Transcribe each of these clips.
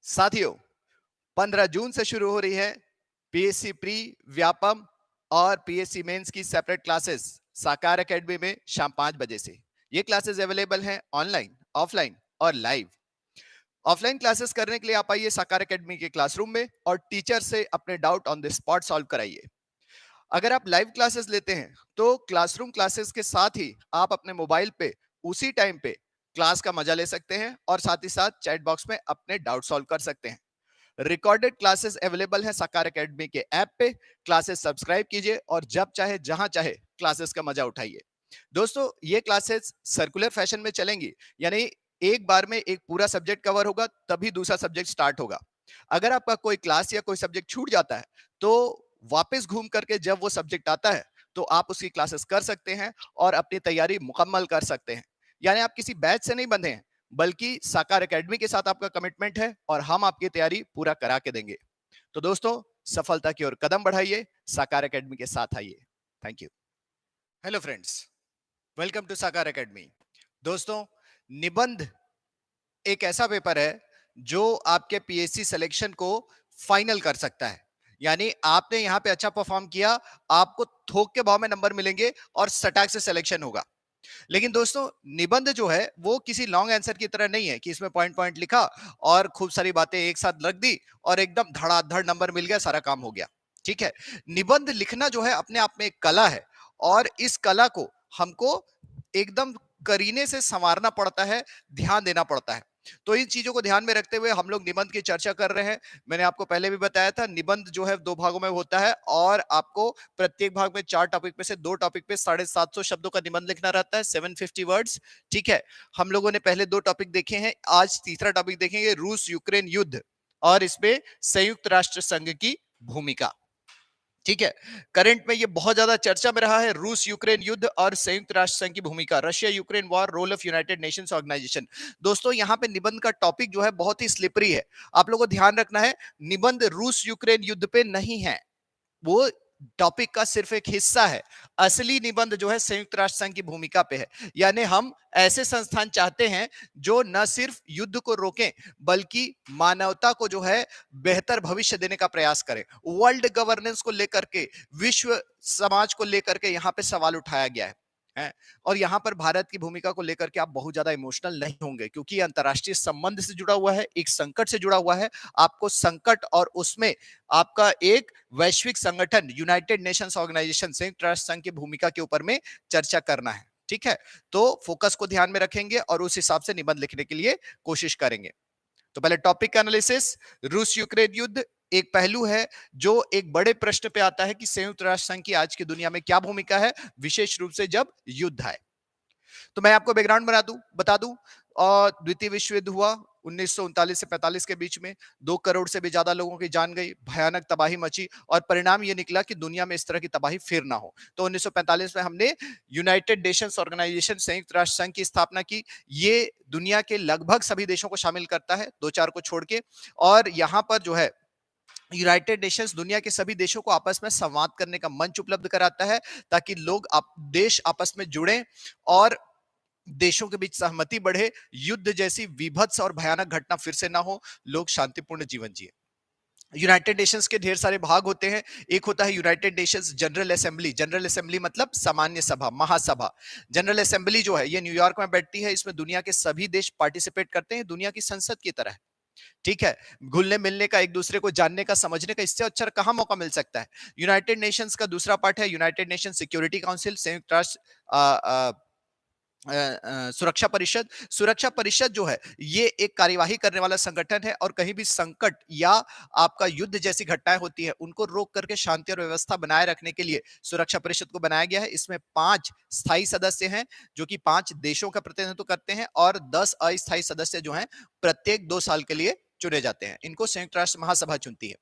साथियों, 15 जून से शुरू हो रही है पीएससी प्री, व्यापम और पीएससी मेंस की सेपरेट क्लासेस साकार एकेडमी में शाम 5 बजे से। ये क्लासेस अवेलेबल हैं ऑनलाइन, ऑफलाइन और लाइव। ऑफलाइन क्लासेस करने के लिए आप आइए साकार एकेडमी के क्लासरूम में और टीचर से अपने doubt on the spot solve कराइए। अगर आप लाइव क्लासेस लेते हैं तो क्लासरूम क्लासेस के साथ ही आप अपने मोबाइल पे उसी टाइम पे क्लास का मजा ले सकते हैं और साथ ही साथ चैट बॉक्स में अपने डाउट सॉल्व कर सकते हैं। रिकॉर्डेड क्लासेस अवेलेबल हैं साकार एकेडमी के ऐप पे। क्लासेस सब्सक्राइब कीजिए और जब चाहे जहां चाहे क्लासेस का मजा उठाइए। दोस्तों, ये क्लासेस सर्कुलर फैशन में चलेंगी, यानी एक बार में एक पूरा सब्जेक्ट कवर होगा तभी दूसरा सब्जेक्ट स्टार्ट होगा। अगर आपका कोई क्लास या कोई सब्जेक्ट छूट जाता है तो वापस घूम करके जब वो सब्जेक्ट आता है तो आप उसकी क्लासेस कर सकते हैं और अपनी तैयारी मुकम्मल कर सकते हैं। यानी आप किसी बैच से नहीं बंधे हैं, बल्कि साकार एकेडमी के साथ आपका कमिटमेंट है और हम आपकी तैयारी पूरा करा के देंगे। तो दोस्तों, सफलता की ओर कदम बढ़ाइए, साकार एकेडमी के साथ आइए। Thank you. Hello friends, welcome to Sakar Academy. दोस्तों, निबंध एक ऐसा पेपर है जो आपके पीएससी सिलेक्शन को फाइनल कर सकता है। यानी आपने यहां पे अच्छा परफॉर्म किया, आपको थोक के भाव में नंबर मिलेंगे और सटाक से सिलेक्शन होगा। लेकिन दोस्तों, निबंध जो है वो किसी लॉन्ग आंसर की तरह नहीं है कि इसमें पॉइंट पॉइंट लिखा और खूब सारी बातें एक साथ रख दी और एकदम धड़ाधड़ नंबर मिल गया, सारा काम हो गया। ठीक है, निबंध लिखना जो है अपने आप में एक कला है और इस कला को हमको एकदम करीने से संवारना पड़ता है, ध्यान देना पड़ता है। तो इन चीजों को ध्यान में रखते हुए हम लोग निबंध की चर्चा कर रहे हैं। मैंने आपको पहले भी बताया था, निबंध जो है 2 भागों में होता है और आपको प्रत्येक भाग में 4 टॉपिक में से 2 टॉपिक पे 750 शब्दों का निबंध लिखना रहता है, 750 वर्ड्स। ठीक है, हम लोगों ने पहले 2 टॉपिक देखे हैं, आज तीसरा टॉपिक देखेंगे, रूस यूक्रेन युद्ध और इसमें संयुक्त राष्ट्र संघ की भूमिका। ठीक है, करंट में ये बहुत ज्यादा चर्चा में रहा है, रूस यूक्रेन युद्ध और संयुक्त राष्ट्र संघ की भूमिका, Russia Ukraine war, role of United Nations Organization. दोस्तों, यहां पे निबंध का टॉपिक जो है बहुत ही स्लिपरी है। आप लोगों को ध्यान रखना है, निबंध रूस यूक्रेन युद्ध पे नहीं है, वो टॉपिक का सिर्फ एक हिस्सा है। असली निबंध जो है संयुक्त राष्ट्र संघ की भूमिका पे है। यानी हम ऐसे संस्थान चाहते हैं जो न सिर्फ युद्ध को रोकें बल्कि मानवता को जो है बेहतर भविष्य देने का प्रयास करें। वर्ल्ड गवर्नेंस को लेकर के, विश्व समाज को लेकर के यहां पे सवाल उठाया गया है। और यहां पर भारत की भूमिका को लेकर के आप बहुत ज्यादा इमोशनल नहीं होंगे क्योंकि ये अंतरराष्ट्रीय संबंध से जुड़ा हुआ है, एक संकट से जुड़ा हुआ है। आपको संकट और उसमें आपका एक वैश्विक संगठन यूनाइटेड नेशंस ऑर्गेनाइजेशन, संयुक्त राष्ट्र संघ की भूमिका के ऊपर में चर्चा करना है। ठीक है, तो फोकस को ध्यान में रखेंगे और उस हिसाब से निबंध लिखने के लिए कोशिश करेंगे। तो पहले टॉपिक का एनालिसिस, रूस यूक्रेन युद्ध एक पहलू है जो एक बड़े प्रश्न पे आता है कि संयुक्त राष्ट्र संघ की आज की दुनिया में क्या भूमिका है, विशेष रूप से जब युद्ध आए। तो मैं आपको बैकग्राउंड बता दूं, और द्वितीय विश्व युद्ध हुआ 1939 से 45 के बीच में, 2 करोड़ से भी ज्यादा लोगों की जान गई, भयानक तबाही मची और परिणाम ये निकला कि दुनिया में इस तरह की तबाही फिर ना हो। तो 1945 में हमने यूनाइटेड नेशंस ऑर्गेनाइजेशन, संयुक्त राष्ट्र संघ की स्थापना की। ये दुनिया के लगभग सभी देशों को शामिल करता है, 2-4 को छोड़ के। और यहां पर जो है यूनाइटेड नेशंस दुनिया के सभी देशों को आपस में संवाद करने का मंच उपलब्ध कराता है ताकि देश आपस में जुड़े और देशों के बीच सहमति बढ़े, युद्ध जैसी विभत्स और भयानक घटना फिर से ना हो, लोग शांतिपूर्ण जीवन जिए। यूनाइटेड नेशंस के ढेर सारे भाग होते हैं। एक होता है United Nations general assembly. General assembly मतलब सामान्य सभा, महासभा। जनरल असेंबली जो है ये न्यूयॉर्क में बैठती है, इसमें दुनिया के सभी देश पार्टिसिपेट करते हैं, दुनिया की संसद की तरह। ठीक है, घुलने मिलने का, एक दूसरे को जानने का, समझने का, इससे अच्छा कहां मौका मिल सकता है। यूनाइटेड नेशंस का दूसरा पार्ट है यूनाइटेड नेशन सिक्योरिटी काउंसिल, संयुक्त राष्ट्र सुरक्षा परिषद। सुरक्षा परिषद जो है ये एक कार्यवाही करने वाला संगठन है और कहीं भी संकट या आपका युद्ध जैसी घटनाएं होती है उनको रोक करके शांति और व्यवस्था बनाए रखने के लिए सुरक्षा परिषद को बनाया गया है। इसमें 5 स्थायी सदस्य हैं जो कि 5 देशों का प्रतिनिधित्व करते हैं और 10 अस्थायी सदस्य जो हैं प्रत्येक 2 साल के लिए चुने जाते हैं। इनको संयुक्त राष्ट्र महासभा चुनती है।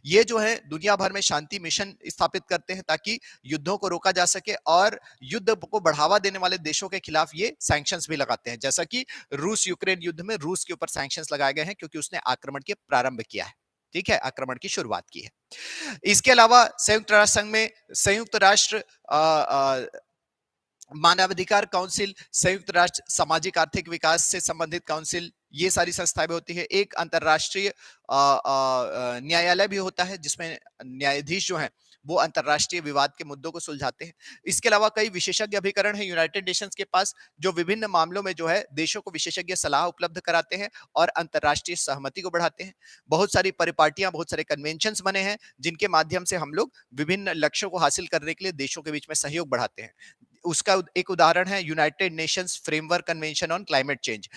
ये जो है दुनिया भर में शांति मिशन स्थापित करते हैं ताकि युद्धों को रोका जा सके और युद्ध को बढ़ावा देने वाले देशों के खिलाफ ये सैंक्शंस भी लगाते हैं, जैसा कि रूस यूक्रेन युद्ध में रूस के ऊपर सैंक्शंस लगाए गए हैं क्योंकि उसने आक्रमण के प्रारंभ किया है। ठीक है, आक्रमण की शुरुआत की है। इसके अलावा संयुक्त राष्ट्र संघ में संयुक्त राष्ट्र मानवाधिकार काउंसिल, संयुक्त राष्ट्र सामाजिक आर्थिक विकास से संबंधित काउंसिल, ये सारी संस्थाएं भी होती है। एक अंतरराष्ट्रीय न्यायालय भी होता है जिसमें न्यायाधीश जो हैं वो अंतरराष्ट्रीय विवाद के मुद्दों को सुलझाते हैं। इसके अलावा कई विशेषज्ञ अभिकरण हैं यूनाइटेड नेशंस के पास, जो विभिन्न मामलों में जो है देशों को विशेषज्ञ सलाह उपलब्ध कराते हैं और अंतरराष्ट्रीय सहमति को बढ़ाते हैं। बहुत सारी परिपाटियां, बहुत सारे कन्वेंशंस बने हैं जिनके माध्यम से हम लोग विभिन्न लक्ष्यों को हासिल करने के लिए देशों के बीच में सहयोग बढ़ाते हैं। उसका एक उदाहरण है United Nations framework convention on climate change.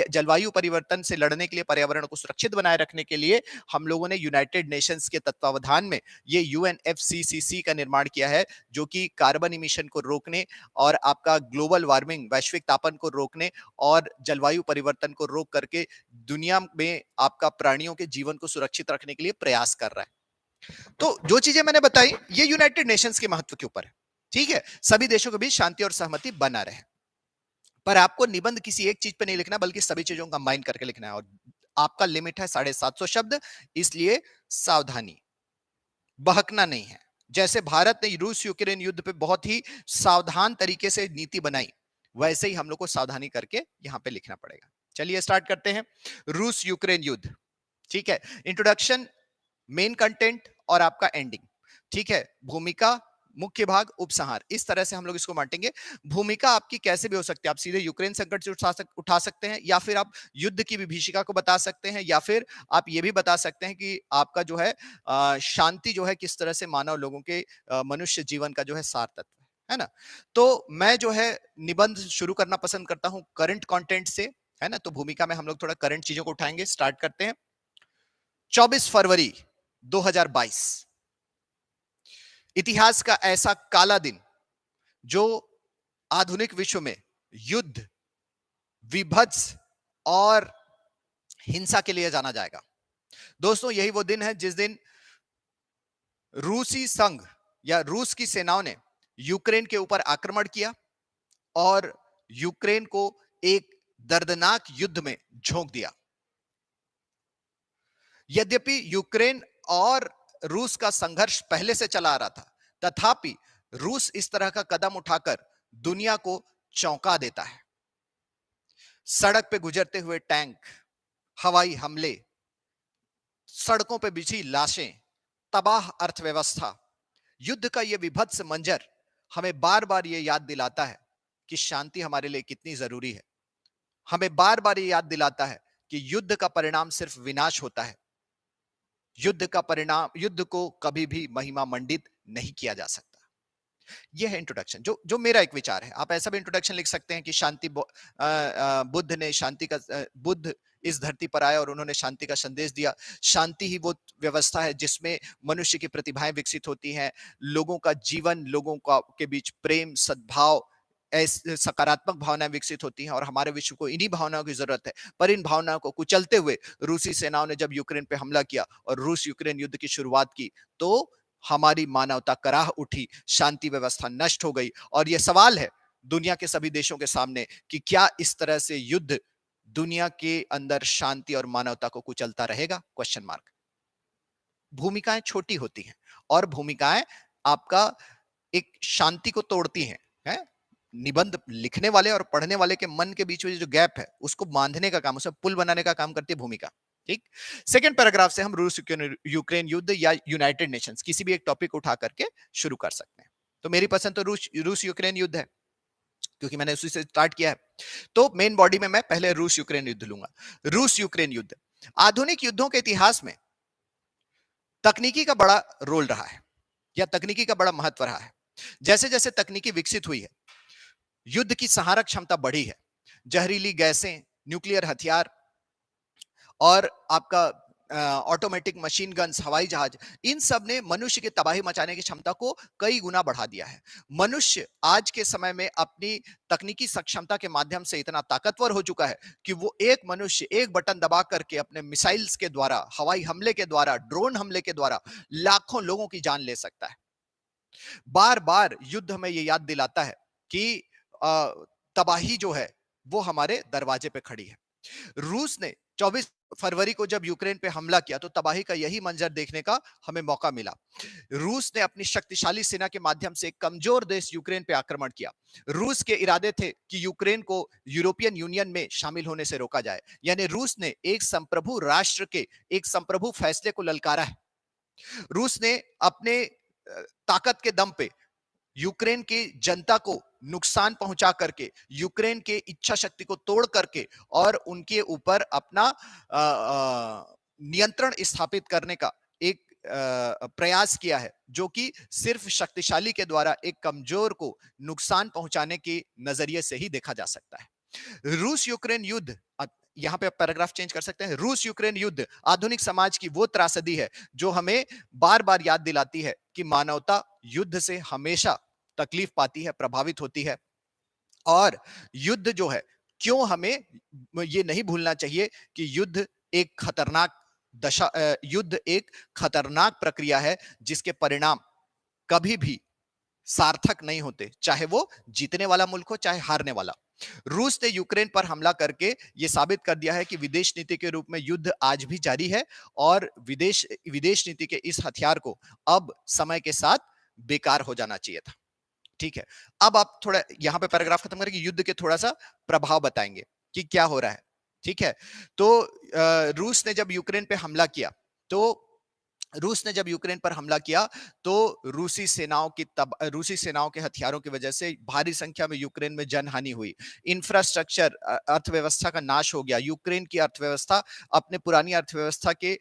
जलवायु परिवर्तन से लड़ने के लिए, पर्यावरण को सुरक्षित बनाए रखने के लिए हम लोगों ने यूनाइटेड नेशंस के तत्वावधान में ये यूएनएफसीसीसी का निर्माण किया है, जो कि कार्बन इमिशन को रोकने और आपका ग्लोबल वार्मिंग, वैश्विक तापन को रोकने और जलवायु परिवर्तन को रोक करके दुनिया में आपका प्राणियों के जीवन को सुरक्षित रखने के लिए प्रयास कर रहा है। तो जो चीजें मैंने बताई ये यूनाइटेड नेशंस के महत्व के ऊपर है। ठीक है, सभी देशों के बीच शांति और सहमति बना रहे। पर आपको निबंध किसी एक चीज पे नहीं लिखना, बल्कि सभी चीजों को कंबाइन करके लिखना है, और आपका लिमिट है 750 शब्द, इसलिए सावधानी, बहकना नहीं है। जैसे भारत ने रूस यूक्रेन युद्ध पे बहुत ही सावधान तरीके से नीति बनाई, वैसे ही हम लोग को सावधानी करके यहां पे लिखना पड़ेगा। चलिए स्टार्ट करते हैं। रूस यूक्रेन युद्ध, ठीक है। इंट्रोडक्शन, मेन कंटेंट और आपका एंडिंग, ठीक है। भूमिका, मुख्य भाग, उपसंहार, इस तरह से हम लोग इसको बांटेंगे। भूमिका आपकी कैसे भी हो सकती है, आप सीधे यूक्रेन संकट से उठा सकते हैं, या फिर आप युद्ध की विभीषिका को बता सकते हैं, या फिर आप ये भी बता सकते हैं कि आपका जो है शांति जो है किस तरह से मानव लोगों के मनुष्य जीवन का जो है सार तत्व है ना। तो मैं जो है निबंध शुरू करना पसंद करता हूं करंट कंटेंट से, है ना। तो भूमिका में हम लोग थोड़ा करंट चीजों को उठाएंगे। स्टार्ट करते हैं। 24 फरवरी 2022, इतिहास का ऐसा काला दिन जो आधुनिक विश्व में युद्ध, विभत्स और हिंसा के लिए जाना जाएगा। दोस्तों, यही वो दिन है जिस दिन रूसी संघ या रूस की सेनाओं ने यूक्रेन के ऊपर आक्रमण किया और यूक्रेन को एक दर्दनाक युद्ध में झोंक दिया। यद्यपि यूक्रेन और रूस का संघर्ष पहले से चला आ रहा था, तथापि रूस इस तरह का कदम उठाकर दुनिया को चौंका देता है। सड़क पे गुजरते हुए टैंक, हवाई हमले, सड़कों पे बिछी लाशें, तबाह अर्थव्यवस्था, युद्ध का यह विभत्स मंजर हमें बार बार यह याद दिलाता है कि शांति हमारे लिए कितनी जरूरी है। हमें बार बार यह याद दिलाता है कि युद्ध का परिणाम सिर्फ विनाश होता है। युद्ध का परिणाम, युद्ध को कभी भी महिमा मंडित नहीं किया जा सकता। यह है इंट्रोडक्शन, जो मेरा एक विचार है। आप ऐसा भी इंट्रोडक्शन लिख सकते हैं कि शांति, बुद्ध ने शांति का, बुद्ध इस धरती पर आए और उन्होंने शांति का संदेश दिया। शांति ही वो व्यवस्था है जिसमें मनुष्य की प्रतिभाएं विकसित होती हैं, लोगों का जीवन, लोगों का के बीच प्रेम, सद्भाव, ऐसे सकारात्मक भावनाएं विकसित होती हैं, और हमारे विश्व को इन्हीं भावनाओं की जरूरत है। पर इन भावनाओं को कुचलते हुए रूसी सेनाओं ने जब यूक्रेन पे हमला किया और रूस यूक्रेन युद्ध की शुरुआत की, तो हमारी मानवता कराह उठी, शांति व्यवस्था नष्ट हो गई। और यह सवाल है दुनिया के सभी देशों के सामने कि क्या इस तरह से युद्ध दुनिया के अंदर शांति और मानवता को कुचलता रहेगा? Question mark. भूमिकाएं छोटी होती हैं और भूमिकाएं आपका एक शांति को तोड़ती हैं, है? निबंध लिखने वाले और पढ़ने वाले के मन के बीच में जो गैप है उसको बांधने का काम, उसे पुल बनाने का काम करती है भूमिका। ठीक। सेकंड पैराग्राफ से हम रूस यूक्रेन युद्ध या यूनाइटेड नेशंस किसी भी एक टॉपिक उठा करके शुरू कर सकते हैं। तो मेरी पसंद तो रूस यूक्रेन युद्ध है, क्योंकि मैंने उसी से स्टार्ट किया है। तो मेन बॉडी में मैं पहले रूस यूक्रेन युद्ध लूंगा। रूस यूक्रेन युद्ध आधुनिक युद्धों के इतिहास में तकनीकी का बड़ा रोल रहा है, या तकनीकी का बड़ा महत्व रहा है। जैसे जैसे तकनीकी विकसित हुई है, युद्ध की संहारक क्षमता बढ़ी है। जहरीली गैसें, न्यूक्लियर हथियार और आपका ऑटोमेटिक मशीन गन्स, हवाई जहाज, इन सब ने मनुष्य की तबाही मचाने की क्षमता को कई गुना बढ़ा दिया है। मनुष्य आज के समय में अपनी तकनीकी सक्षमता के माध्यम से इतना ताकतवर हो चुका है कि वो एक मनुष्य एक बटन दबा करके अपने मिसाइल्स के द्वारा, हवाई हमले के द्वारा, ड्रोन हमले के द्वारा लाखों लोगों की जान ले सकता है। बार बार युद्ध हमें यह याद दिलाता है कि तबाही जो है वो हमारे दरवाजे पे खड़ी है। रूस ने 24 फरवरी को जब यूक्रेन पे हमला किया तो तबाही का यही मंजर देखने का हमें मौका मिला। रूस ने अपनी शक्तिशाली सेना के माध्यम से एक कमजोर देश यूक्रेन पे आक्रमण किया। रूस के इरादे थे कि यूक्रेन को यूरोपियन यूनियन में शामिल होने से रोका जाए, यानी रूस ने एक संप्रभु राष्ट्र के एक संप्रभु फैसले को ललकारा है। रूस ने अपने ताकत के दम पे यूक्रेन की जनता को नुकसान पहुंचा करके, यूक्रेन के इच्छा शक्ति को तोड़ करके और उनके ऊपर अपना नियंत्रण स्थापित करने का एक प्रयास किया है, जो कि सिर्फ शक्तिशाली के द्वारा एक कमजोर को नुकसान पहुंचाने के नजरिए से ही देखा जा सकता है। रूस यूक्रेन युद्ध, यहां पे पैराग्राफ चेंज कर सकते हैं। रूस यूक्रेन युद्ध आधुनिक समाज की वो त्रासदी है जो हमें बार बार याद दिलाती है कि मानवता युद्ध से हमेशा तकलीफ पाती है, प्रभावित होती है। और युद्ध जो है, क्यों हमें ये नहीं भूलना चाहिए कि युद्ध एक खतरनाक युद्ध एक खतरनाक प्रक्रिया है जिसके परिणाम कभी भी सार्थक नहीं होते, चाहे वो जीतने वाला मुल्क हो चाहे हारने वाला। रूस ने यूक्रेन पर हमला करके यह साबित कर दिया है कि विदेश नीति के रूप में युद्ध आज भी जारी है और विदेश नीति के इस हथियार को अब समय के साथ बेकार हो जाना चाहिए था। ठीक है, अब आप थोड़ा यहां पे पैराग्राफ खत्म करके युद्ध के थोड़ा सा प्रभाव बताएंगे कि क्या हो रहा है। ठीक है, तो रूस ने जब यूक्रेन पे हमला किया तो रूस ने जब यूक्रेन पर हमला किया तो रूसी सेनाओं के हथियारों की वजह से भारी संख्या में यूक्रेन में जनहानि हुई। इंफ्रास्ट्रक्चर, अर्थव्यवस्था का नाश हो गया। यूक्रेन की अर्थव्यवस्था अपने पुरानी अर्थव्यवस्था के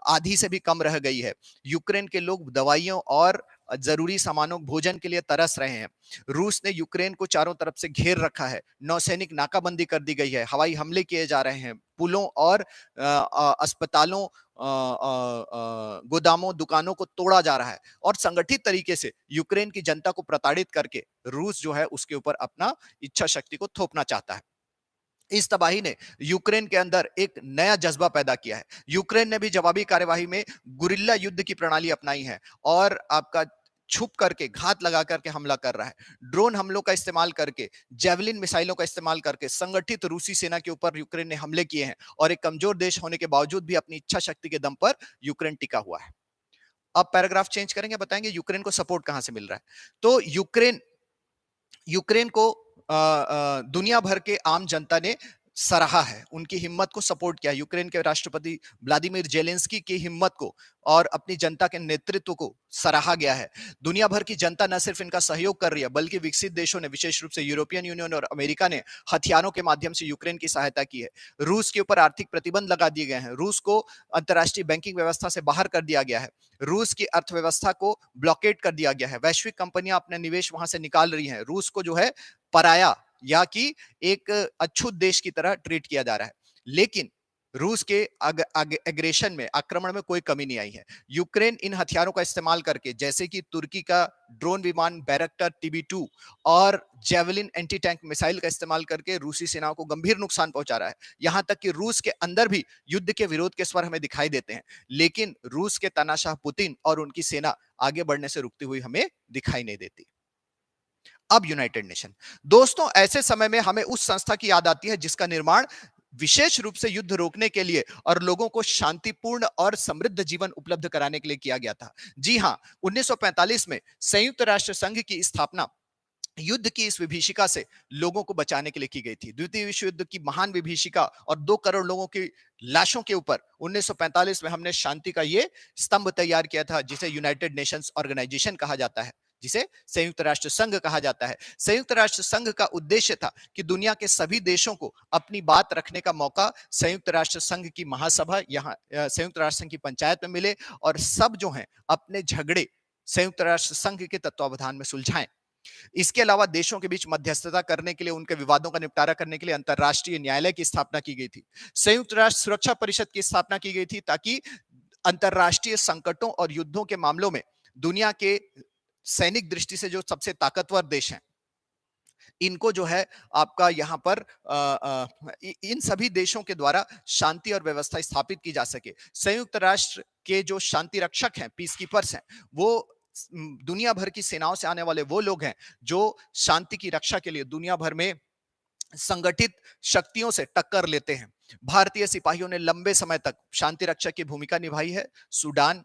आधी से भी कम रह गई है। यूक्रेन के लोग दवाइयों और जरूरी सामानों, भोजन के लिए तरस रहे हैं। रूस ने यूक्रेन को चारों तरफ से घेर रखा है। नौसैनिक नाकाबंदी कर दी गई है। हवाई हमले किए जा रहे हैं। पुलों और अस्पतालों, गोदामों, दुकानों को तोड़ा जा रहा है और संगठित तरीके से यूक्रेन की जनता को प्रताड़ित करके रूस जो है उसके ऊपर अपना इच्छा शक्ति को थोपना चाहता है। इस तबाही ने यूक्रेन के अंदर एक नया जज्बा पैदा किया है। यूक्रेन ने भी जवाबी कार्यवाही में गुरिल्ला युद्ध की प्रणाली अपनाई है और आपका छुप करके, घात लगा करके हमला कर रहा है। ड्रोन हमलों का इस्तेमाल करके, जेवलिन मिसाइलों का इस्तेमाल करके संगठित रूसी सेना के ऊपर यूक्रेन ने हमले किए हैं और एक कमजोर देश होने के बावजूद भी अपनी इच्छा शक्ति के दम पर यूक्रेन टिका हुआ है। अब पैराग्राफ चेंज करेंगे, बताएंगे यूक्रेन को सपोर्ट कहां से मिल रहा है। तो यूक्रेन को दुनिया भर के आम जनता ने सराहा है, उनकी हिम्मत को सपोर्ट किया। यूक्रेन के राष्ट्रपति व्लादिमीर जेलेंस्की की हिम्मत को और अपनी जनता के नेतृत्व को सराहा गया है। दुनिया भर की जनता न सिर्फ इनका सहयोग कर रही है, बल्कि विकसित देशों ने, विशेष रूप से यूरोपियन यूनियन और अमेरिका ने हथियारों के माध्यम से यूक्रेन की सहायता की है। रूस के ऊपर आर्थिक प्रतिबंध लगा दिए गए हैं। रूस को अंतर्राष्ट्रीय बैंकिंग व्यवस्था से बाहर कर दिया गया है। रूस की अर्थव्यवस्था को ब्लॉकेट कर दिया गया है। वैश्विक कंपनियां अपने निवेश वहां से निकाल रही हैं। रूस को जो है पराया या कि एक अछूत देश की तरह ट्रीट किया जा रहा है। लेकिन रूस के एग्रेशन में, आक्रमण में कोई कमी नहीं आई है। यूक्रेन इन हथियारों का इस्तेमाल करके, जैसे कि तुर्की का ड्रोन विमान बैरक्टर TB2 और जेवलिन एंटी टैंक मिसाइल का इस्तेमाल करके रूसी सेनाओं को गंभीर नुकसान पहुंचा रहा है। यहां तक कि रूस के अंदर भी युद्ध के विरोध के स्वर हमें दिखाई देते हैं, लेकिन रूस के तानाशाह पुतिन और उनकी सेना आगे बढ़ने से रुकती हुई हमें दिखाई नहीं देती। अब यूनाइटेड नेशन, दोस्तों, ऐसे समय में हमें उस संस्था की याद आती है जिसका निर्माण विशेष रूप से युद्ध रोकने के लिए और लोगों को शांतिपूर्ण और समृद्ध जीवन उपलब्ध कराने के लिए किया गया था। जी हां, 1945 में संयुक्त राष्ट्र संघ की स्थापना युद्ध की इस विभीषिका से लोगों को बचाने के लिए की गई थी। द्वितीय विश्व युद्ध की महान विभीषिका और 2 करोड़ लोगों की लाशों के ऊपर 1945 में हमने शांति का ये स्तंभ तैयार किया था, जिसे यूनाइटेड नेशंस ऑर्गेनाइजेशन कहा जाता है, जिसे संयुक्त राष्ट्र संघ कहा जाता है। संयुक्त राष्ट्र संघ का उद्देश्य था कि दुनिया के सभी देशों को अपनी बात रखने का मौका संयुक्त राष्ट्र संघ की महासभा, यहाँ संयुक्त राष्ट्र संघ की पंचायत में मिले और सब जो हैं अपने झगड़े संयुक्त राष्ट्र संघ के तत्वावधान में सुलझाएं। इसके अलावा देशों के बीच मध्यस्थता करने के लिए, उनके विवादों का निपटारा करने के लिए अंतरराष्ट्रीय न्यायालय की स्थापना की गई थी। संयुक्त राष्ट्र सुरक्षा परिषद की स्थापना की गई थी ताकि अंतरराष्ट्रीय संकटों और युद्धों के मामलों में दुनिया के सैनिक दृष्टि से जो सबसे ताकतवर देश हैं, इनको जो है आपका यहां पर इन सभी देशों के द्वारा शांति और व्यवस्था स्थापित की जा सके। संयुक्त राष्ट्र के जो शांति रक्षक हैं, पीस कीपर्स हैं, वो दुनिया भर की सेनाओं से आने वाले वो लोग हैं जो शांति की रक्षा के लिए दुनिया भर में संगठित शक्तियों से टक्कर लेते हैं। भारतीय सिपाहियों ने लंबे समय तक शांति रक्षा की भूमिका निभाई है। सूडान,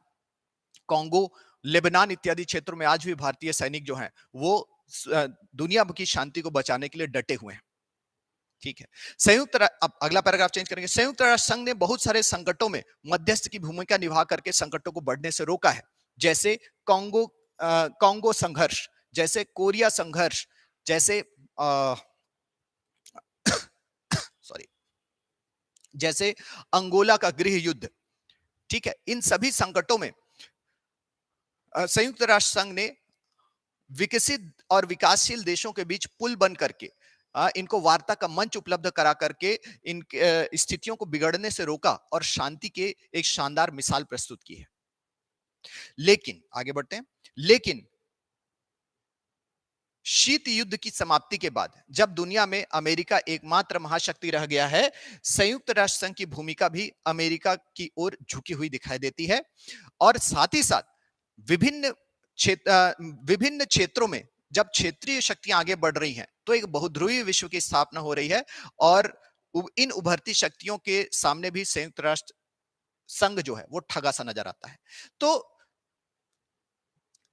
कांगो, लेबनान इत्यादि क्षेत्रों में आज भी भारतीय सैनिक जो हैं वो दुनिया की शांति को बचाने के लिए डटे हुए हैं। ठीक है। अब अगला पैराग्राफ चेंज करेंगे। संयुक्त राष्ट्र संघ ने बहुत सारे संकटों में मध्यस्थ की भूमिका निभा करके संकटों को बढ़ने से रोका है। जैसे कांगो कांगो संघर्ष, जैसे कोरिया संघर्ष, जैसे सॉरी जैसे अंगोला का गृह युद्ध। ठीक है। इन सभी संकटों में संयुक्त राष्ट्र संघ ने विकसित और विकासशील देशों के बीच पुल बन करके इनको वार्ता का मंच उपलब्ध करा करके इन स्थितियों को बिगड़ने से रोका और शांति के एक शानदार मिसाल प्रस्तुत की है। लेकिन आगे बढ़ते हैं। लेकिन शीत युद्ध की समाप्ति के बाद जब दुनिया में अमेरिका एकमात्र महाशक्ति रह गया है, संयुक्त राष्ट्र संघ की भूमिका भी अमेरिका की ओर झुकी हुई दिखाई देती है। और साथ ही साथ विभिन्न विभिन्न क्षेत्रों में जब क्षेत्रीय शक्तियां आगे बढ़ रही हैं तो एक बहुध्रुवीय विश्व की स्थापना हो रही है। और इन उभरती शक्तियों के सामने भी संयुक्त राष्ट्र संघ जो है वो ठगा सा नजर आता है। तो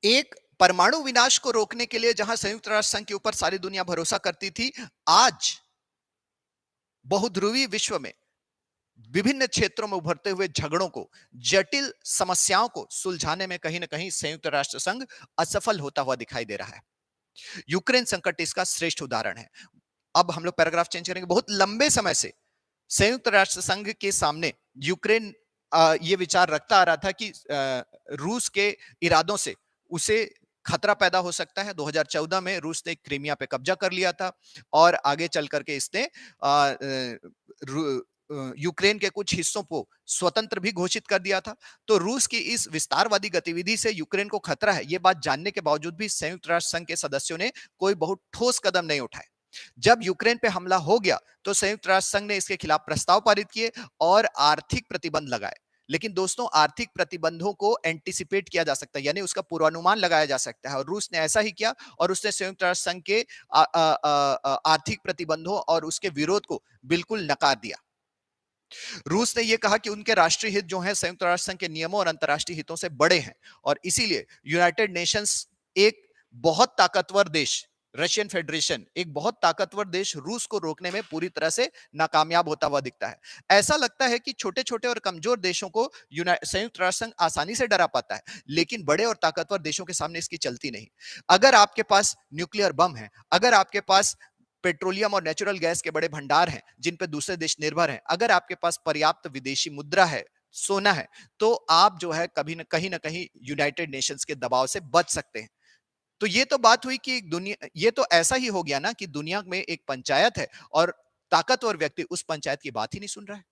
एक परमाणु विनाश को रोकने के लिए जहां संयुक्त राष्ट्र संघ के ऊपर सारी दुनिया भरोसा करती थी, आज बहुध्रुवीय विश्व में विभिन्न क्षेत्रों में उभरते हुए झगड़ों को, जटिल समस्याओं को सुलझाने में कहीं ना कहीं संयुक्त राष्ट्र संघ असफल होता हुआ दिखाई दे रहा है। यूक्रेन संकट इसका श्रेष्ठ उदाहरण है। अब हम लोग पैराग्राफ चेंज करेंगे। बहुत लंबे समय से संयुक्त राष्ट्र संघ के सामने यूक्रेन ये विचार रखता आ रहा था कि रूस के इरादों से उसे खतरा पैदा हो सकता है। 2014 में रूस ने क्रीमिया पे कब्जा कर लिया था और आगे चल करके इसने यूक्रेन के कुछ हिस्सों को स्वतंत्र भी घोषित कर दिया था। तो रूस की इस विस्तारवादी गतिविधि से यूक्रेन को खतरा है, ये बात जानने के बावजूद भी संयुक्त राष्ट्र संघ के सदस्यों ने कोई बहुत ठोस कदम नहीं उठाए। जब यूक्रेन पे हमला हो गया तो संयुक्त राष्ट्र संघ ने इसके खिलाफ प्रस्ताव पारित किए और आर्थिक प्रतिबंध लगाए। लेकिन दोस्तों, आर्थिक प्रतिबंधों को एंटीसिपेट किया जा सकता है, यानी उसका पूर्वानुमान लगाया जा सकता है, और रूस ने ऐसा ही किया और उसने संयुक्त राष्ट्र संघ के आर्थिक प्रतिबंधों और उसके विरोध को बिल्कुल नकार दिया। रूस ने यह कहा कि उनके राष्ट्रीय हित जो हैं संयुक्त राष्ट्र संघ के नियमों और अंतर्राष्ट्रीय हितों से बड़े हैं और इसीलिए यूनाइटेड नेशंस एक बहुत ताकतवर देश, रशियन फेडरेशन एक बहुत ताकतवर देश, रूस को रोकने में पूरी तरह से नाकामयाब होता हुआ दिखता है। ऐसा लगता है कि छोटे छोटे और कमजोर देशों को संयुक्त राष्ट्र संघ आसानी से डरा पाता है, लेकिन बड़े और ताकतवर देशों के सामने इसकी चलती नहीं। अगर आपके पास न्यूक्लियर बम है, अगर आपके पास पेट्रोलियम और नेचुरल गैस के बड़े भंडार हैं जिन पे दूसरे देश निर्भर हैं, अगर आपके पास पर्याप्त विदेशी मुद्रा है, सोना है, तो आप जो है कभी न कहीं यूनाइटेड नेशंस के दबाव से बच सकते हैं। तो ये तो बात हुई कि दुनिया, ये तो ऐसा ही हो गया ना कि दुनिया में एक पंचायत है और ताकतवर व्यक्ति उस पंचायत की बात ही नहीं सुन रहा है।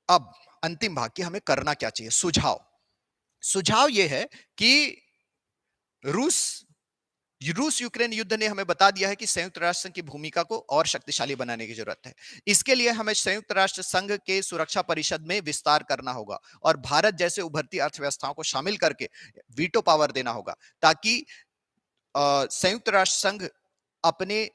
अब अंतिम भाग कि हमें करना क्या चाहिए। सुझाव यह है कि रूस यूक्रेन युद्ध ने हमें बता दिया है कि संयुक्त राष्ट्र संघ की भूमिका को और शक्तिशाली बनाने की जरूरत है। इसके लिए हमें संयुक्त राष्ट्र संघ के सुरक्षा परिषद में विस्तार करना होगा और भारत जैसे उभरती अर्थव्यवस्थाओं को शामिल करके वीटो पावर देना होगा, ताकि संयुक्त राष्ट्र संघ अपने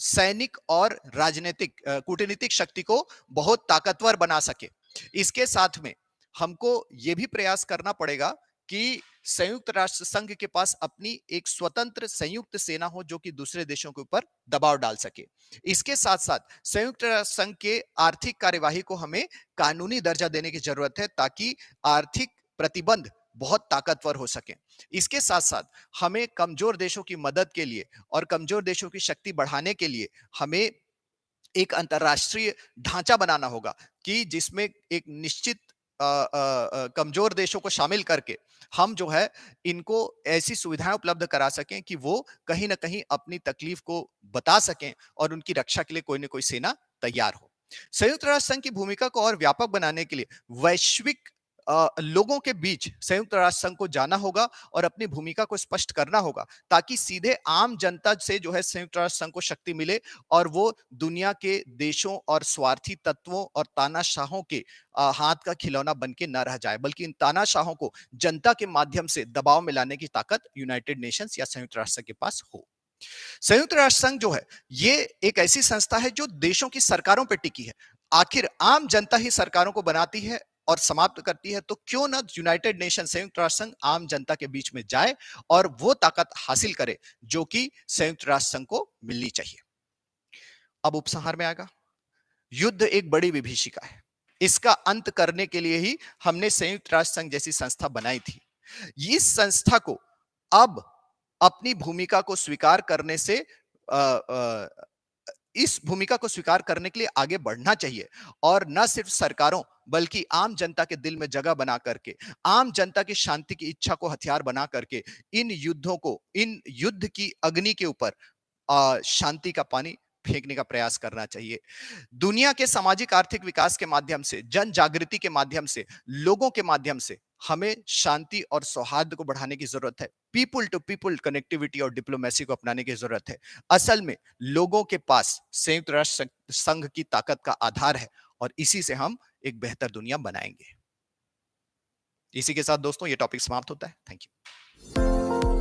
सैनिक और राजनीतिक कूटनीतिक शक्ति को बहुत ताकतवर बना सके। इसके साथ में हमको यह भी प्रयास करना पड़ेगा कि संयुक्त राष्ट्र संघ के पास अपनी एक स्वतंत्र संयुक्त सेना हो जो कि दूसरे देशों के ऊपर दबाव डाल सके। इसके साथ साथ संयुक्त राष्ट्र संघ के आर्थिक कार्यवाही को हमें कानूनी दर्जा देने की जरूरत है ताकि आर्थिक प्रतिबंध बहुत ताकतवर हो सके। इसके साथ साथ हमें कमजोर देशों की मदद के लिए और कमजोर देशों की शक्ति बढ़ाने के लिए हमें एक अंतरराष्ट्रीय ढांचा बनाना होगा कि जिसमें एक निश्चित कमजोर देशों को शामिल करके हम जो है इनको ऐसी सुविधाएं उपलब्ध करा सकें कि वो कहीं ना कहीं अपनी तकलीफ को बता सकें और उनकी रक्षा के लिए कोई ना कोई सेना तैयार हो। संयुक्त राष्ट्र संघ की भूमिका को और व्यापक बनाने के लिए वैश्विक लोगों के बीच संयुक्त राष्ट्र संघ को जाना होगा और अपनी भूमिका को स्पष्ट करना होगा ताकि सीधे आम जनता से जो है संयुक्त राष्ट्र संघ को शक्ति मिले और वो दुनिया के देशों और स्वार्थी तत्वों और तानाशाहों के हाथ का खिलौना बन के न रह जाए, बल्कि इन तानाशाहों को जनता के माध्यम से दबाव में लाने की ताकत यूनाइटेड नेशंस या संयुक्त राष्ट्र के पास हो। संयुक्त राष्ट्र संघ जो है, ये एक ऐसी संस्था है जो देशों की सरकारों पर टिकी है। आखिर आम जनता ही सरकारों को बनाती है और समाप्त करती है, तो क्यों ना यूनाइटेड नेशन संयुक्त राष्ट्र संघ आम जनता के बीच में जाए और वो ताकत हासिल करे जो कि संयुक्त राष्ट्र संघ को मिलनी चाहिए। अब उपसंहार में आएगा, युद्ध एक बड़ी विभीषिका है। इसका अंत करने के लिए ही हमने संयुक्त राष्ट्र संघ जैसी संस्था बनाई थी। इस संस्था को अब अपनी भूमिका को स्वीकार करने से अ, अ, इस भूमिका को स्वीकार करने के लिए आगे बढ़ना चाहिए और न सिर्फ सरकारों बल्कि आम जनता के दिल में जगह बना करके, आम जनता की शांति की इच्छा को हथियार बना करके इन युद्धों को, इन युद्ध की अग्नि के ऊपर शांति का पानी फेंकने का प्रयास करना चाहिए। दुनिया के सामाजिक आर्थिक विकास के माध्यम से, जन जागृति के माध्यम से, लोगों के माध्यम से हमें शांति और सौहार्द को बढ़ाने की जरूरत है। पीपल टू पीपल कनेक्टिविटी और डिप्लोमेसी को अपनाने की जरूरत है। असल में लोगों के पास संयुक्त राष्ट्र संघ की ताकत का आधार है और इसी से हम एक बेहतर दुनिया बनाएंगे। इसी के साथ दोस्तों ये टॉपिक समाप्त होता है। Thank you.